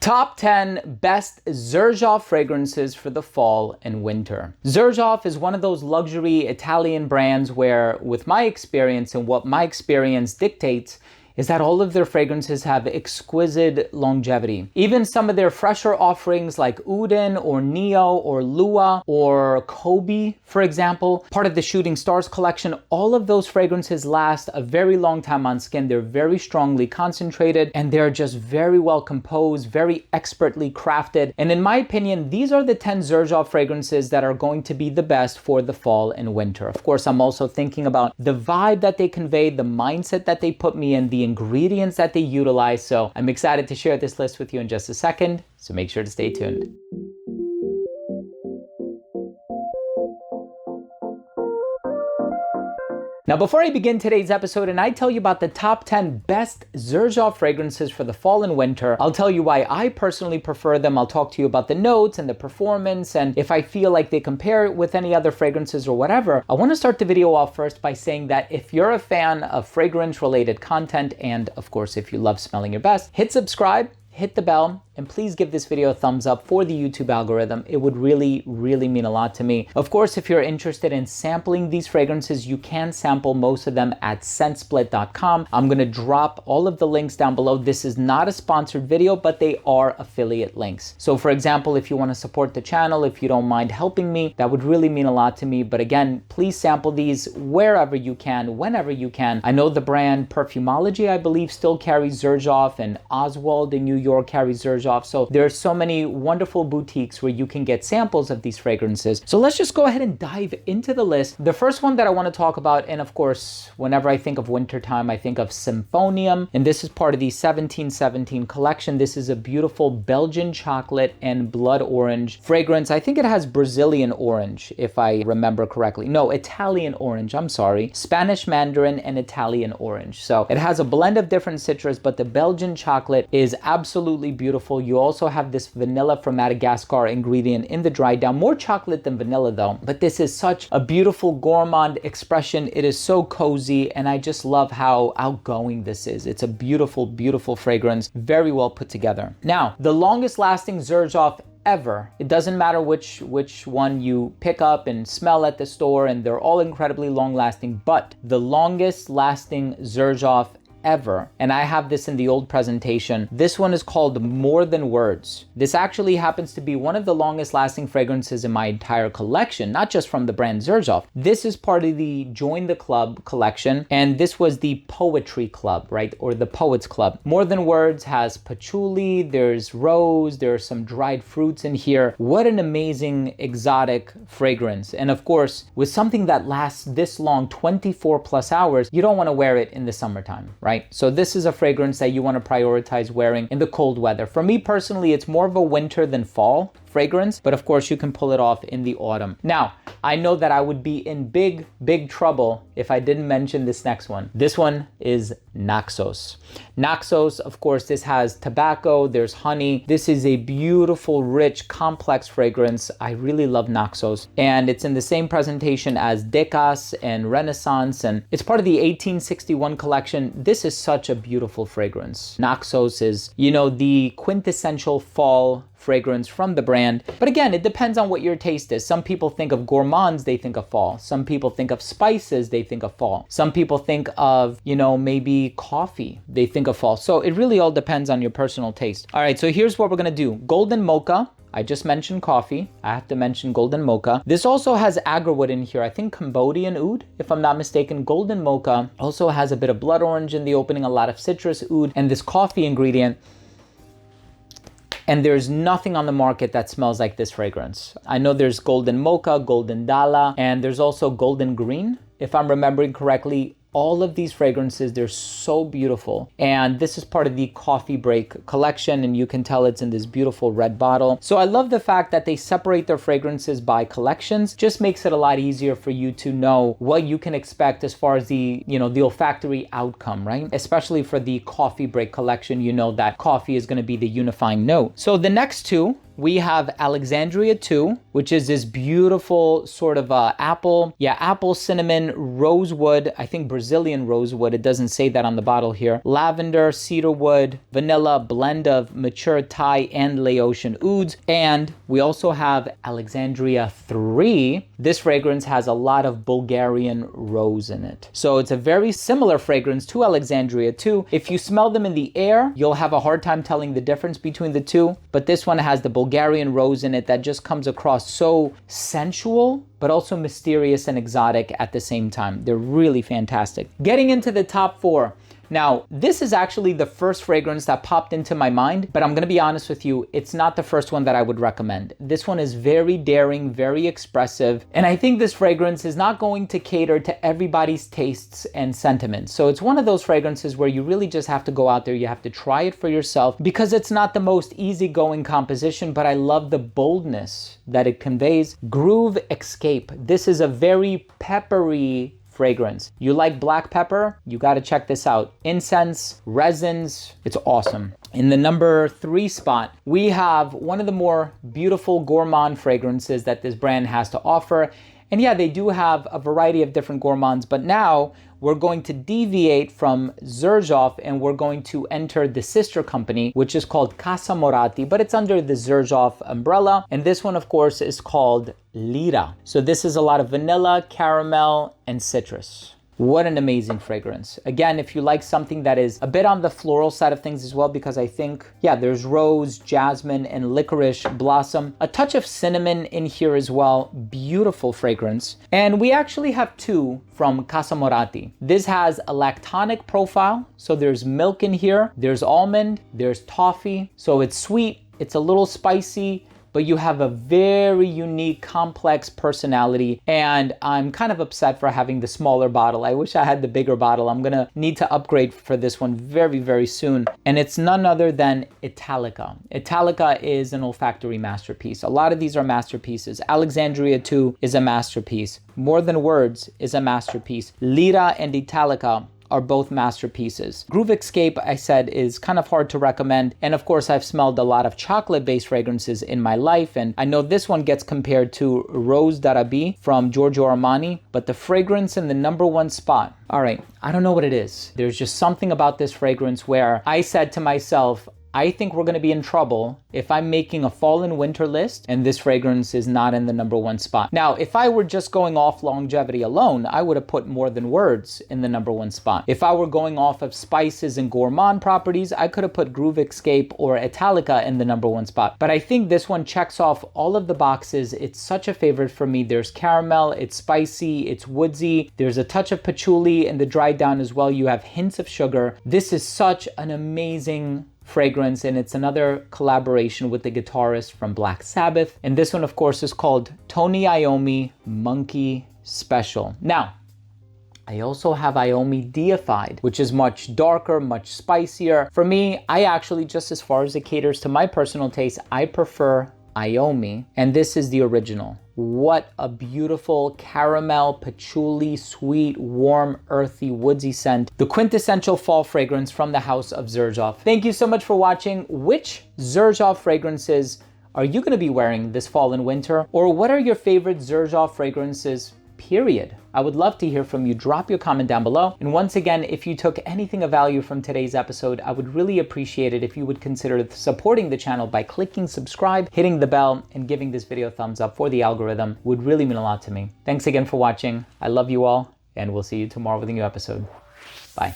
Top 10 best XERJOFF fragrances for the fall and winter. XERJOFF is one of those luxury Italian brands where, with my experience and what my experience dictates, is that all of their fragrances have exquisite longevity. Even some of their fresher offerings like Uden or Neo or Lua or Kobe, for example, part of the Shooting Stars collection, all of those fragrances last a very long time on skin. They're very strongly concentrated and they're just very well composed, very expertly crafted. And in my opinion, these are the 10 XERJOFF fragrances that are going to be the best for the fall and winter. Of course, I'm also thinking about the vibe that they convey, the mindset that they put me in, the ingredients that they utilize. So I'm excited to share this list with you in just a second, so make sure to stay tuned. Now, before I begin today's episode and I tell you about the top 10 best XERJOFF fragrances for the fall and winter, I'll tell you why I personally prefer them. I'll talk to you about the notes and the performance, and if I feel like they compare it with any other fragrances or whatever. I want to start the video off first by saying that if you're a fan of fragrance related content, and of course, if you love smelling your best, hit subscribe, hit the bell, and please give this video a thumbs up for the YouTube algorithm. It would really mean a lot to me. Of course, if you're interested in sampling these fragrances, you can sample most of them at scentsplit.com. I'm gonna drop all of the links down below. This is not a sponsored video, but they are affiliate links. So for example, if you wanna support the channel, if you don't mind helping me, that would really mean a lot to me. But again, please sample these wherever you can, whenever you can. I know the brand Perfumology, I believe, still carries XERJOFF, and Oswald in New York carries XERJOFF. So there are so many wonderful boutiques where you can get samples of these fragrances. So let's just go ahead and dive into the list. The first one that I want to talk about, and of course, whenever I think of wintertime, I think of Symphonium, and this is part of the 1717 collection. This is a beautiful Belgian chocolate and blood orange fragrance. I think it has Brazilian orange, if I remember correctly. No, Italian orange, I'm sorry. Spanish Mandarin and Italian orange. So it has a blend of different citrus, but the Belgian chocolate is absolutely beautiful. You also have this vanilla from Madagascar ingredient in the dry down. More chocolate than vanilla though, but this is such a beautiful gourmand expression. It is so cozy, and I just love how outgoing this is. It's a beautiful fragrance, very well put together. Now, the longest lasting XERJOFF ever. It doesn't matter which one you pick up and smell at the store, and they're all incredibly long lasting, but the longest lasting XERJOFF ever, and I have this in the old presentation. This one is called More Than Words. This actually happens to be one of the longest lasting fragrances in my entire collection, not just from the brand XERJOFF. This is part of the Join the Club collection, and this was the Poetry Club, right? Or the Poets Club. More Than Words has patchouli, there's rose, there's some dried fruits in here. What an amazing exotic fragrance. And of course, with something that lasts this long, 24 plus hours, you don't want to wear it in the summertime, right? So this is a fragrance that you want to prioritize wearing in the cold weather. For me personally, it's more of a winter than fall fragrance, but of course you can pull it off in the autumn. Now, I know that I would be in big trouble if I didn't mention this next one. This one is Naxos. Naxos, of course, this has tobacco, there's honey. This is a beautiful, rich, complex fragrance. I really love Naxos. And it's in the same presentation as Decas and Renaissance, and it's part of the 1861 collection. This is such a beautiful fragrance. Naxos is, you know, the quintessential fall fragrance from the brand. But again, it depends on what your taste is. Some people think of gourmands, they think of fall. Some people think of spices, they think of fall. Some people think of, you know, maybe coffee, they think of fall. So it really all depends on your personal taste. All right, so here's what we're gonna do. Golden Moka. I just mentioned coffee. I have to mention Golden Moka. This also has agarwood in here. I think Cambodian oud, if I'm not mistaken. Golden Moka also has a bit of blood orange in the opening, a lot of citrus oud, and this coffee ingredient. And there's nothing on the market that smells like this fragrance. I know there's Golden Mocha, Golden Dala, and there's also Golden Green, if I'm remembering correctly. All of these fragrances, they're so beautiful. And this is part of the Coffee Break collection, and you can tell it's in this beautiful red bottle. So I love the fact that they separate their fragrances by collections. Just makes it a lot easier for you to know what you can expect as far as the, you know, the olfactory outcome, right? Especially for the Coffee Break collection, you know that coffee is going to be the unifying note. So the next two, we have Alexandria 2, which is this beautiful sort of apple cinnamon, rosewood, I think Brazilian rosewood, it doesn't say that on the bottle here, lavender, cedarwood, vanilla, blend of mature Thai and Laotian ouds. And we also have Alexandria 3. This fragrance has a lot of Bulgarian rose in it. So it's a very similar fragrance to Alexandria 2. If you smell them in the air, you'll have a hard time telling the difference between the two. But this one has the Bulgarian rose in it that just comes across so sensual, but also mysterious and exotic at the same time. They're really fantastic. Getting into the top 4. Now, this is actually the first fragrance that popped into my mind, but I'm gonna be honest with you, it's not the first one that I would recommend. This one is very daring, very expressive, and I think this fragrance is not going to cater to everybody's tastes and sentiments. So it's one of those fragrances where you really just have to go out there, you have to try it for yourself, because it's not the most easygoing composition, but I love the boldness that it conveys. Groove Xscape. This is a very peppery fragrance. You like black pepper? You got to check this out. Incense, resins, it's awesome. In the number 3 spot, we have one of the more beautiful gourmand fragrances that this brand has to offer. And yeah, they do have a variety of different gourmands, but now we're going to deviate from XERJOFF and we're going to enter the sister company, which is called Casamorati, but it's under the XERJOFF umbrella. And this one, of course, is called Lira. So this is a lot of vanilla, caramel, and citrus. What an amazing fragrance. Again, if you like something that is a bit on the floral side of things as well, because I think, yeah, there's rose, jasmine, and licorice blossom. A touch of cinnamon in here as well. Beautiful fragrance. And we actually have 2 from Casamorati. This has a lactonic profile. So there's milk in here, there's almond, there's toffee. So it's sweet, it's a little spicy, but you have a very unique, complex personality. And I'm kind of upset for having the smaller bottle. I wish I had the bigger bottle. I'm gonna need to upgrade for this one very, very soon. And it's none other than Italica. Italica is an olfactory masterpiece. A lot of these are masterpieces. Alexandria 2 is a masterpiece. More Than Words is a masterpiece. Lira and Italica are both masterpieces. Groove Xscape, I said, is kind of hard to recommend. And of course, I've smelled a lot of chocolate-based fragrances in my life. And I know this one gets compared to Rose d'Arabie from Giorgio Armani, but the fragrance in the number 1 spot. All right, I don't know what it is. There's just something about this fragrance where I said to myself, I think we're gonna be in trouble if I'm making a fall and winter list and this fragrance is not in the number 1 spot. Now, if I were just going off longevity alone, I would have put More Than Words in the number 1 spot. If I were going off of spices and gourmand properties, I could have put Groove Xscape or Italica in the number 1 spot. But I think this one checks off all of the boxes. It's such a favorite for me. There's caramel, it's spicy, it's woodsy. There's a touch of patchouli in the dry down as well. You have hints of sugar. This is such an amazing fragrance, and it's another collaboration with the guitarist from Black Sabbath. And this one, of course, is called Tony Iommi Monkey Special. Now, I also have Iommi Deified, which is much darker, much spicier. For me, I actually, just as far as it caters to my personal taste, I prefer Iommi, and this is the original. What a beautiful caramel, patchouli, sweet, warm, earthy, woodsy scent. The quintessential fall fragrance from the house of XERJOFF. Thank you so much for watching. Which XERJOFF fragrances are you going to be wearing this fall and winter? Or what are your favorite XERJOFF fragrances, period? I would love to hear from you. Drop your comment down below. And once again, if you took anything of value from today's episode, I would really appreciate it if you would consider supporting the channel by clicking subscribe, hitting the bell, and giving this video a thumbs up for the algorithm. It would really mean a lot to me. Thanks again for watching. I love you all, and we'll see you tomorrow with a new episode. Bye.